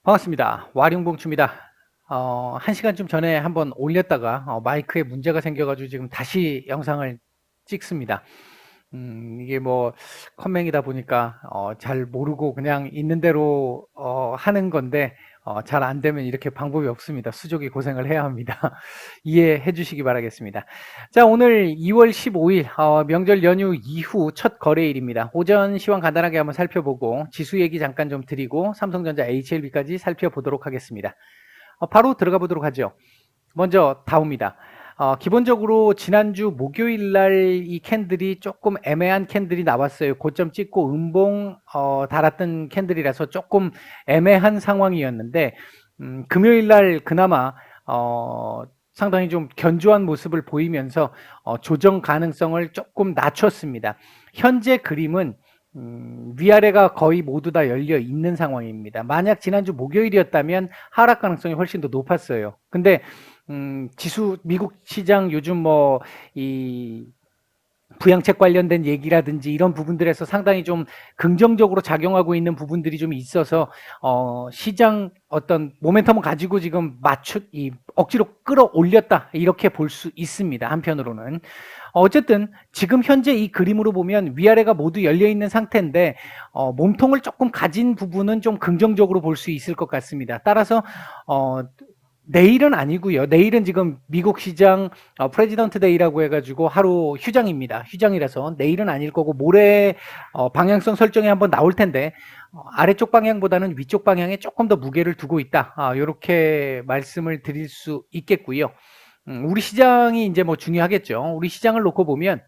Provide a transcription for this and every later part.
반갑습니다. 와룡봉추입니다. 1시간쯤 전에 한번 올렸다가 마이크에 문제가 생겨가지고 지금 다시 영상을 찍습니다. 이게 뭐 컴맹이다 보니까 잘 모르고 그냥 있는 대로 하는 건데 잘 안 되면 이렇게 방법이 없습니다. 수족이 고생을 해야 합니다. 이해해 주시기 바라겠습니다. 자, 오늘 2월 15일 명절 연휴 이후 첫 거래일입니다. 오전 시황 간단하게 한번 살펴보고 지수 얘기 잠깐 좀 드리고 삼성전자 HLB까지 살펴보도록 하겠습니다. 바로 들어가 보도록 하죠. 먼저 다우입니다. 기본적으로 지난주 목요일 날 이 캔들이 조금 애매한 캔들이 나왔어요. 고점 찍고 음봉 달았던 캔들이라서 조금 애매한 상황이었는데 금요일 날 그나마 상당히 좀 견조한 모습을 보이면서 조정 가능성을 조금 낮췄습니다. 현재 그림은 위아래가 거의 모두 다 열려 있는 상황입니다. 만약 지난주 목요일이었다면 하락 가능성이 훨씬 더 높았어요. 근데 지수 미국 시장 요즘 이 부양책 관련된 얘기라든지 이런 부분들에서 상당히 좀 긍정적으로 작용하고 있는 부분들이 좀 있어서 시장 어떤 모멘텀을 가지고 지금 억지로 끌어올렸다 이렇게 볼 수 있습니다. 한편으로는 어쨌든 지금 현재 이 그림으로 보면 위아래가 모두 열려 있는 상태인데 몸통을 조금 가진 부분은 좀 긍정적으로 볼 수 있을 것 같습니다. 따라서 내일은 아니고요. 내일은 지금 미국 시장 프레지던트 데이라고 해가지고 하루 휴장입니다. 휴장이라서 내일은 아닐 거고 모레 방향성 설정이 한번 나올 텐데 아래쪽 방향보다는 위쪽 방향에 조금 더 무게를 두고 있다. 이렇게 말씀을 드릴 수 있겠고요. 우리 시장이 이제 뭐 중요하겠죠. 우리 시장을 놓고 보면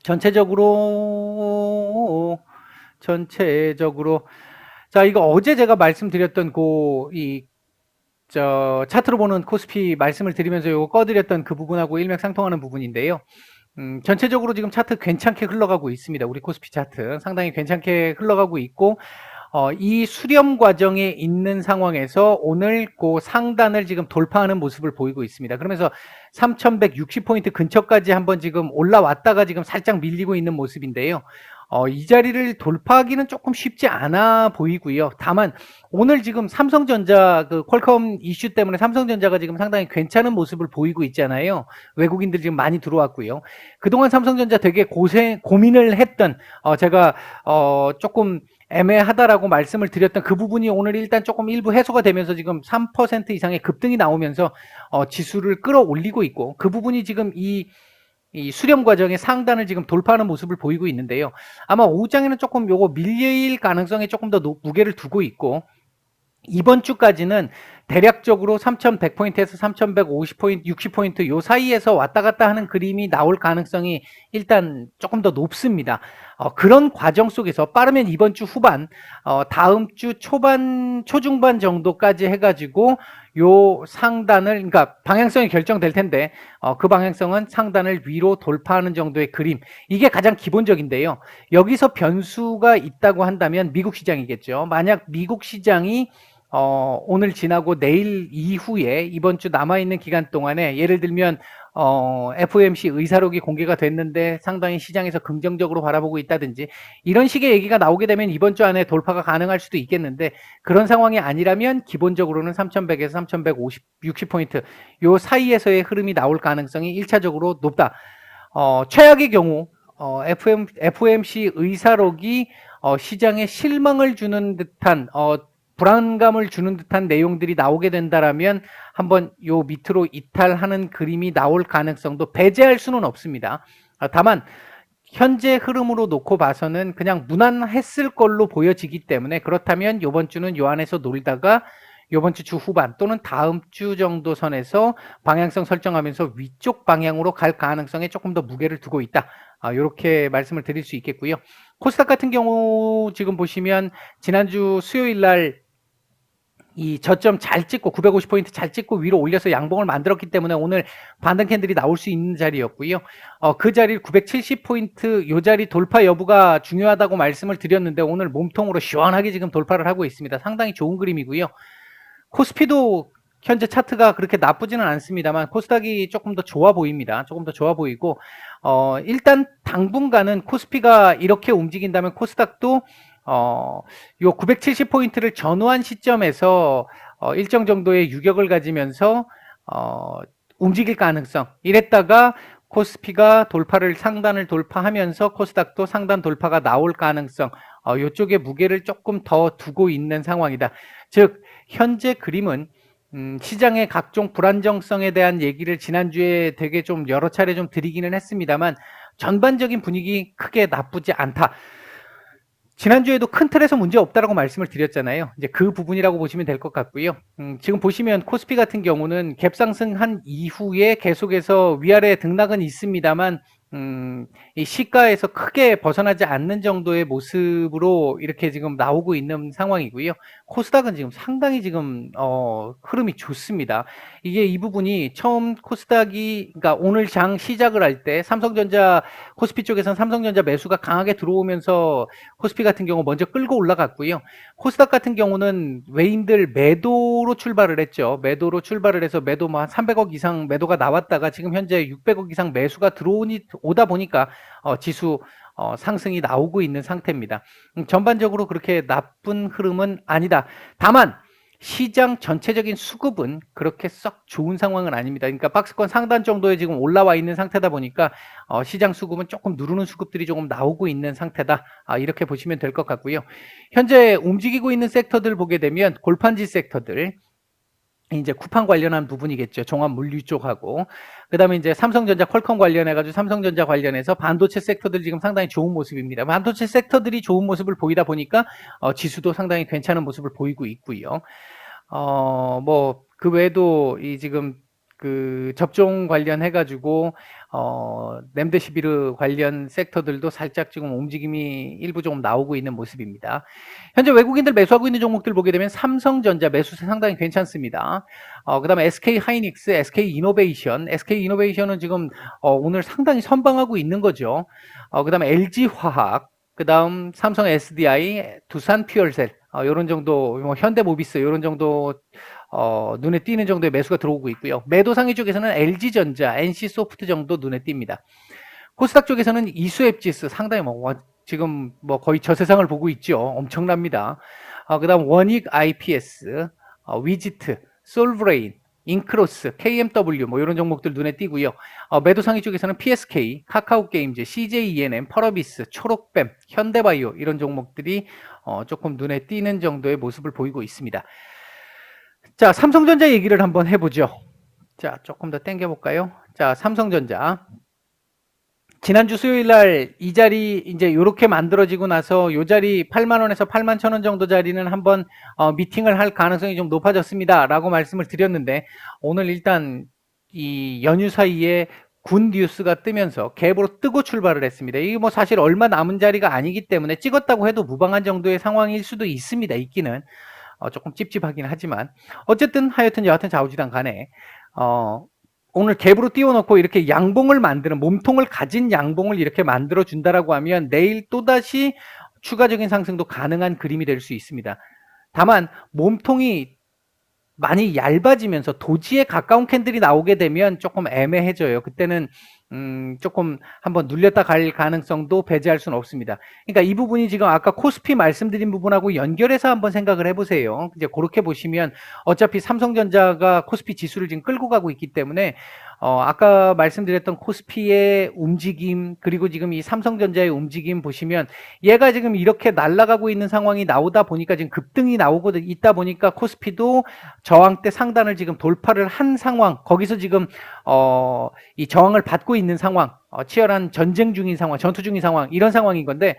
전체적으로 자, 이거 어제 제가 말씀드렸던 차트로 보는 코스피 말씀을 드리면서 이거 꺼드렸던 그 부분하고 일맥상통하는 부분인데요. 전체적으로 지금 차트 괜찮게 흘러가고 있습니다. 우리 코스피 차트 상당히 괜찮게 흘러가고 있고 이 수렴 과정에 있는 상황에서 오늘 그 상단을 지금 돌파하는 모습을 보이고 있습니다. 그러면서 3160포인트 근처까지 한번 지금 올라왔다가 지금 살짝 밀리고 있는 모습인데요. 이 자리를 돌파하기는 조금 쉽지 않아 보이고요. 다만 오늘 지금 삼성전자 그 퀄컴 이슈 때문에 삼성전자가 지금 상당히 괜찮은 모습을 보이고 있잖아요. 외국인들 지금 많이 들어왔고요. 그동안 삼성전자 되게 고민을 했던 제가 조금 애매하다라고 말씀을 드렸던 그 부분이 오늘 일단 조금 일부 해소가 되면서 지금 3% 이상의 급등이 나오면서 지수를 끌어올리고 있고 그 부분이 지금 이 수렴 과정의 상단을 지금 돌파하는 모습을 보이고 있는데요. 아마 오후장에는 조금 요거 밀릴 가능성에 조금 더 무게를 두고 있고 이번 주까지는 대략적으로 3100포인트에서 3150포인트, 60포인트 요 사이에서 왔다 갔다 하는 그림이 나올 가능성이 일단 조금 더 높습니다. 그런 과정 속에서 빠르면 이번 주 후반, 다음 주 초중반 정도까지 해가지고 요 상단을, 그러니까 방향성이 결정될 텐데, 그 방향성은 상단을 위로 돌파하는 정도의 그림. 이게 가장 기본적인데요. 여기서 변수가 있다고 한다면 미국 시장이겠죠. 만약 미국 시장이 오늘 지나고 내일 이후에 이번 주 남아있는 기간 동안에 예를 들면 FOMC 의사록이 공개가 됐는데 상당히 시장에서 긍정적으로 바라보고 있다든지 이런 식의 얘기가 나오게 되면 이번 주 안에 돌파가 가능할 수도 있겠는데 그런 상황이 아니라면 기본적으로는 3100에서 3150, 60포인트 요 사이에서의 흐름이 나올 가능성이 1차적으로 높다. 최악의 경우 FOMC 의사록이 시장에 실망을 주는 듯한 불안감을 주는 듯한 내용들이 나오게 된다라면 한번 요 밑으로 이탈하는 그림이 나올 가능성도 배제할 수는 없습니다. 다만 현재 흐름으로 놓고 봐서는 그냥 무난했을 걸로 보여지기 때문에 그렇다면 이번 주는 요 안에서 놀다가 이번 주 후반 또는 다음 주 정도 선에서 방향성 설정하면서 위쪽 방향으로 갈 가능성에 조금 더 무게를 두고 있다. 이렇게 말씀을 드릴 수 있겠고요. 코스닥 같은 경우 지금 보시면 지난주 수요일 날 이 저점 잘 찍고 950포인트 잘 찍고 위로 올려서 양봉을 만들었기 때문에 오늘 반등 캔들이 나올 수 있는 자리였고요. 그 자리 970포인트 요 자리 돌파 여부가 중요하다고 말씀을 드렸는데 오늘 몸통으로 시원하게 지금 돌파를 하고 있습니다. 상당히 좋은 그림이고요. 코스피도 현재 차트가 그렇게 나쁘지는 않습니다만 코스닥이 조금 더 좋아 보입니다. 조금 더 좋아 보이고 일단 당분간은 코스피가 이렇게 움직인다면 코스닥도 요 970포인트를 전후한 시점에서 일정 정도의 유격을 가지면서 움직일 가능성, 이랬다가 코스피가 상단을 돌파하면서 코스닥도 상단 돌파가 나올 가능성, 요쪽에 무게를 조금 더 두고 있는 상황이다. 즉 현재 그림은 시장의 각종 불안정성에 대한 얘기를 지난주에 되게 좀 여러 차례 좀 드리기는 했습니다만, 전반적인 분위기 크게 나쁘지 않다. 지난주에도 큰 틀에서 문제 없다라고 말씀을 드렸잖아요. 이제 그 부분이라고 보시면 될 것 같고요. 지금 보시면 코스피 같은 경우는 갭 상승한 이후에 계속해서 위아래 등락은 있습니다만, 이 시가에서 크게 벗어나지 않는 정도의 모습으로 이렇게 지금 나오고 있는 상황이고요. 코스닥은 지금 상당히 지금 흐름이 좋습니다. 이게 이 부분이 처음 코스닥이, 그러니까 오늘 장 시작을 할 때 삼성전자, 코스피 쪽에서는 삼성전자 매수가 강하게 들어오면서 코스피 같은 경우 먼저 끌고 올라갔고요. 코스닥 같은 경우는 외인들 매도로 출발을 했죠. 매도로 출발을 해서 매도 뭐 한 300억 이상 매도가 나왔다가 지금 현재 600억 이상 매수가 오다 보니까 지수 상승이 나오고 있는 상태입니다. 전반적으로 그렇게 나쁜 흐름은 아니다. 다만 시장 전체적인 수급은 그렇게 썩 좋은 상황은 아닙니다. 그러니까 박스권 상단 정도에 지금 올라와 있는 상태다 보니까 시장 수급은 조금 누르는 수급들이 조금 나오고 있는 상태다. 이렇게 보시면 될 것 같고요. 현재 움직이고 있는 섹터들 보게 되면 골판지 섹터들, 이제 쿠팡 관련한 부분이겠죠. 종합 물류 쪽하고. 그 다음에 이제 삼성전자 퀄컴 관련해가지고 삼성전자 관련해서 반도체 섹터들 지금 상당히 좋은 모습입니다. 반도체 섹터들이 좋은 모습을 보이다 보니까 지수도 상당히 괜찮은 모습을 보이고 있고요. 뭐 그 외에도 이 지금 그 접종 관련해가지고 램데시비르 관련 섹터들도 살짝 지금 움직임이 일부 조금 나오고 있는 모습입니다. 현재 외국인들 매수하고 있는 종목들 보게 되면 삼성전자 매수세 상당히 괜찮습니다. 그 다음에 SK하이닉스, SK이노베이션은 지금 오늘 상당히 선방하고 있는 거죠. 그 다음에 LG화학, 그 다음 삼성 SDI, 두산퓨얼셀, 요런 정도, 뭐 현대모비스 요런 정도 눈에 띄는 정도의 매수가 들어오고 있고요. 매도 상위 쪽에서는 LG전자, NC소프트 정도 눈에 띕니다. 코스닥 쪽에서는 이수앱지수 상당히 지금 뭐 거의 저 세상을 보고 있죠. 엄청납니다. 그 다음 원익 IPS, 위지트, 솔브레인, 인크로스, KMW 뭐 이런 종목들 눈에 띄고요. 매도 상위 쪽에서는 PSK, 카카오게임즈, CJENM, 펄어비스, 초록뱀, 현대바이오 이런 종목들이 조금 눈에 띄는 정도의 모습을 보이고 있습니다. 자, 삼성전자 얘기를 한번 해보죠. 자, 조금 더 당겨볼까요? 자, 삼성전자. 지난주 수요일 날 이 자리 이제 요렇게 만들어지고 나서 요 자리 8만원에서 8만 1,000원 정도 자리는 한번 미팅을 할 가능성이 좀 높아졌습니다. 라고 말씀을 드렸는데, 오늘 일단 이 연휴 사이에 군 뉴스가 뜨면서 갭으로 뜨고 출발을 했습니다. 이게 뭐 사실 얼마 남은 자리가 아니기 때문에 찍었다고 해도 무방한 정도의 상황일 수도 있습니다. 있기는. 조금 찝찝하긴 하지만 어쨌든 하여튼 여하튼 좌우지단 간에 오늘 갭으로 띄워놓고 이렇게 양봉을 만드는, 몸통을 가진 양봉을 이렇게 만들어 준다라고 하면 내일 또다시 추가적인 상승도 가능한 그림이 될 수 있습니다. 다만 몸통이 많이 얇아지면서 도지에 가까운 캔들이 나오게 되면 조금 애매해져요. 그때는 조금 한번 눌렸다 갈 가능성도 배제할 수는 없습니다. 그러니까 이 부분이 지금 아까 코스피 말씀드린 부분하고 연결해서 한번 생각을 해보세요. 이제 그렇게 보시면 어차피 삼성전자가 코스피 지수를 지금 끌고 가고 있기 때문에 아까 말씀드렸던 코스피의 움직임, 그리고 지금 이 삼성전자의 움직임 보시면 얘가 지금 이렇게 날아가고 있는 상황이 나오다 보니까 지금 급등이 나오고 있다 보니까 코스피도 저항대 상단을 지금 돌파를 한 상황, 거기서 지금 이 저항을 받고 있는 상황, 치열한 전쟁 중인 상황, 전투 중인 상황, 이런 상황인 건데,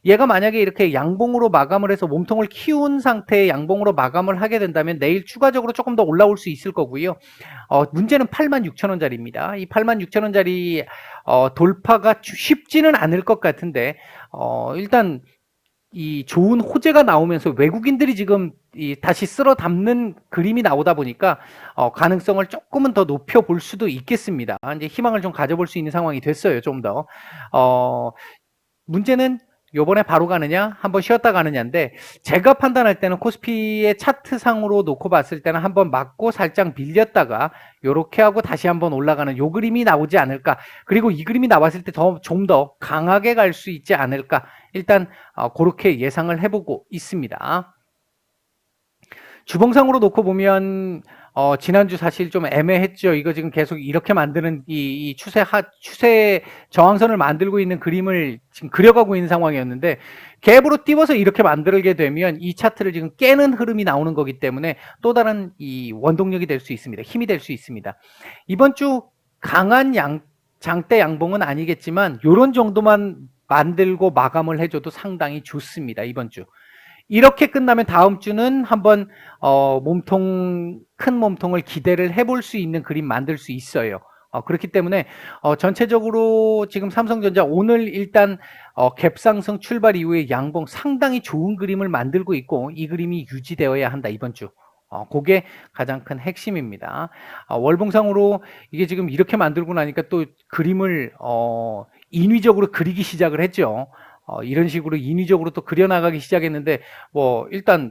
얘가 만약에 이렇게 양봉으로 마감을 해서 몸통을 키운 상태의 양봉으로 마감을 하게 된다면 내일 추가적으로 조금 더 올라올 수 있을 거고요. 문제는 86,000원짜리입니다. 이 86,000원짜리 돌파가 쉽지는 않을 것 같은데 일단 이 좋은 호재가 나오면서 외국인들이 지금 다시 쓸어 담는 그림이 나오다 보니까 가능성을 조금은 더 높여 볼 수도 있겠습니다. 이제 희망을 좀 가져볼 수 있는 상황이 됐어요. 좀 더. 문제는 요번에 바로 가느냐, 한번 쉬었다 가느냐인데, 제가 판단할 때는 코스피의 차트상으로 놓고 봤을 때는 한번 맞고 살짝 밀렸다가 요렇게 하고 다시 한번 올라가는 요 그림이 나오지 않을까. 그리고 이 그림이 나왔을 때 좀 더 강하게 갈 수 있지 않을까. 일단 그렇게 예상을 해보고 있습니다. 주봉상으로 놓고 보면 지난주 사실 좀 애매했죠. 이거 지금 계속 이렇게 만드는 이 추세 저항선을 만들고 있는 그림을 지금 그려가고 있는 상황이었는데, 갭으로 띄워서 이렇게 만들게 되면 이 차트를 지금 깨는 흐름이 나오는 거기 때문에 또 다른 이 원동력이 될 수 있습니다. 힘이 될 수 있습니다. 이번 주 강한 장대 양봉은 아니겠지만 요런 정도만 만들고 마감을 해줘도 상당히 좋습니다. 이번 주. 이렇게 끝나면 다음 주는 한번 큰 몸통을 기대를 해볼 수 있는 그림 만들 수 있어요. 그렇기 때문에 전체적으로 지금 삼성전자 오늘 일단 갭상승 출발 이후에 양봉 상당히 좋은 그림을 만들고 있고, 이 그림이 유지되어야 한다 이번 주. 그게 가장 큰 핵심입니다. 월봉상으로 이게 지금 이렇게 만들고 나니까 또 그림을 인위적으로 그리기 시작을 했죠. 이런 식으로 인위적으로 또 그려나가기 시작했는데, 뭐 일단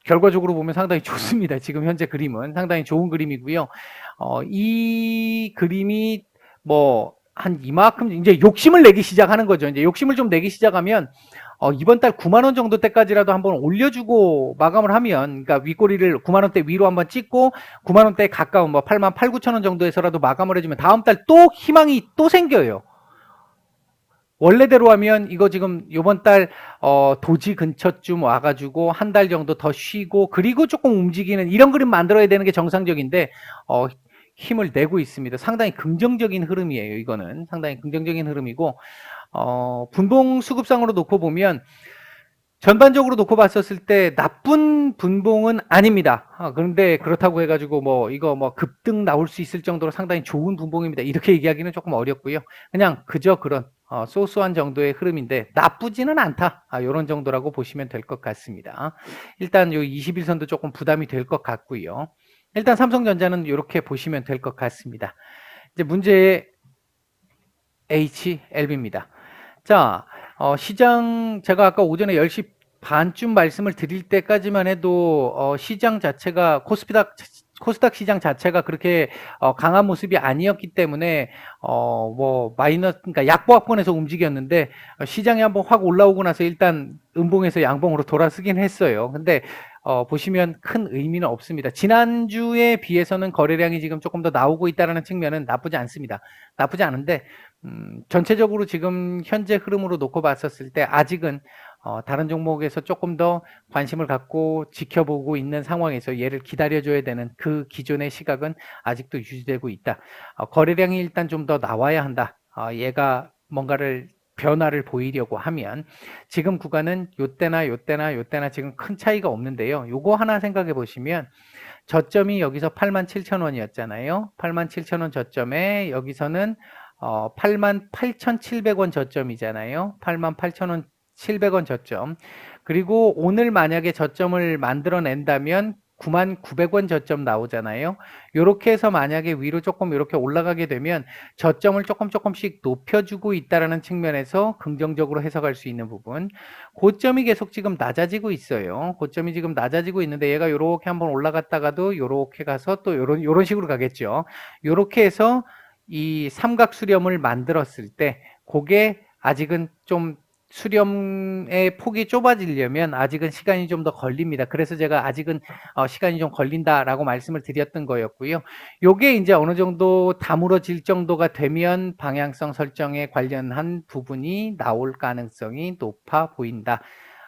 결과적으로 보면 상당히 좋습니다. 지금 현재 그림은 상당히 좋은 그림이고요. 이 그림이 뭐 한 이만큼 이제 욕심을 내기 시작하는 거죠. 이제 욕심을 좀 내기 시작하면 이번 달 9만 원 정도 때까지라도 한번 올려주고 마감을 하면, 그러니까 윗꼬리를 9만 원대 위로 한번 찍고 9만 원대에 가까운 뭐 8만 8, 9천 원 정도에서라도 마감을 해주면 다음 달 또 희망이 또 생겨요. 원래대로 하면 이거 지금 요번 달 도지 근처쯤 와가지고 한 달 정도 더 쉬고 그리고 조금 움직이는 이런 그림 만들어야 되는 게 정상적인데 힘을 내고 있습니다. 상당히 긍정적인 흐름이에요. 이거는 상당히 긍정적인 흐름이고, 분봉 수급상으로 놓고 보면 전반적으로 놓고 봤었을 때 나쁜 분봉은 아닙니다. 그런데 그렇다고 해가지고 뭐 이거 뭐 급등 나올 수 있을 정도로 상당히 좋은 분봉입니다. 이렇게 얘기하기는 조금 어렵고요. 그냥 그저 그런 소소한 정도의 흐름인데 나쁘지는 않다. 이런 정도라고 보시면 될 것 같습니다. 일단 요 21선도 조금 부담이 될 것 같고요. 일단 삼성전자는 이렇게 보시면 될 것 같습니다. 이제 문제의 HLB입니다. 자, 시장 제가 아까 오전에 10시 반쯤 말씀을 드릴 때까지만 해도 시장 자체가 코스닥 시장 자체가 그렇게 강한 모습이 아니었기 때문에 뭐 마이너스, 그러니까 약보합권에서 움직였는데 시장이 한번 확 올라오고 나서 일단 음봉에서 양봉으로 돌아서긴 했어요. 근데 보시면 큰 의미는 없습니다. 지난주에 비해서는 거래량이 지금 조금 더 나오고 있다는 측면은 나쁘지 않습니다. 나쁘지 않은데 전체적으로 지금 현재 흐름으로 놓고 봤었을 때 아직은 다른 종목에서 조금 더 관심을 갖고 지켜보고 있는 상황에서 얘를 기다려줘야 되는 그 기존의 시각은 아직도 유지되고 있다. 거래량이 일단 좀 더 나와야 한다. 얘가 뭔가를 변화를 보이려고 하면 지금 구간은 요때나 지금 큰 차이가 없는데요. 요거 하나 생각해 보시면 저점이 여기서 87,000원이었잖아요. 87,000원 저점에 여기서는 88,700원 저점이잖아요. 88,000원 700원 저점. 그리고 오늘 만약에 저점을 만들어낸다면 9,900원 저점 나오잖아요. 이렇게 해서 만약에 위로 조금 이렇게 올라가게 되면 저점을 조금씩 높여주고 있다는 측면에서 긍정적으로 해석할 수 있는 부분. 고점이 계속 지금 낮아지고 있어요. 고점이 지금 낮아지고 있는데 얘가 이렇게 한번 올라갔다가도 이렇게 가서 또 요런 식으로 가겠죠. 이렇게 해서 이 삼각 수렴을 만들었을 때 그게 아직은 좀 수렴의 폭이 좁아지려면 아직은 시간이 좀 더 걸립니다. 그래서 제가 아직은 시간이 좀 걸린다라고 말씀을 드렸던 거였고요. 요게 이제 어느 정도 다물어질 정도가 되면 방향성 설정에 관련한 부분이 나올 가능성이 높아 보인다.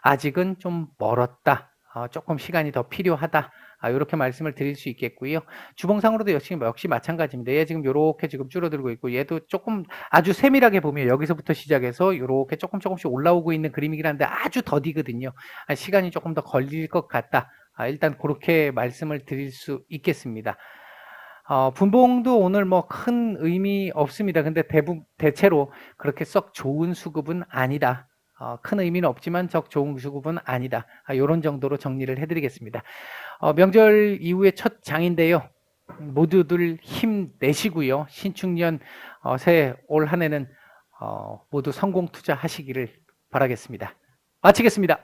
아직은 좀 멀었다. 조금 시간이 더 필요하다. 이렇게 말씀을 드릴 수 있겠고요. 주봉상으로도 역시 마찬가지입니다. 얘 지금 이렇게 지금 줄어들고 있고 얘도 조금 아주 세밀하게 보면 여기서부터 시작해서 이렇게 조금씩 올라오고 있는 그림이긴 한데 아주 더디거든요. 시간이 조금 더 걸릴 것 같다. 일단 그렇게 말씀을 드릴 수 있겠습니다. 분봉도 오늘 뭐 큰 의미 없습니다. 근데 대체로 그렇게 썩 좋은 수급은 아니다. 큰 의미는 없지만 적 좋은 수급은 아니다. 이런 정도로 정리를 해드리겠습니다. 명절 이후에 첫 장인데요. 모두들 힘내시고요. 신축년 새해 올 한 해는 모두 성공 투자하시기를 바라겠습니다. 마치겠습니다.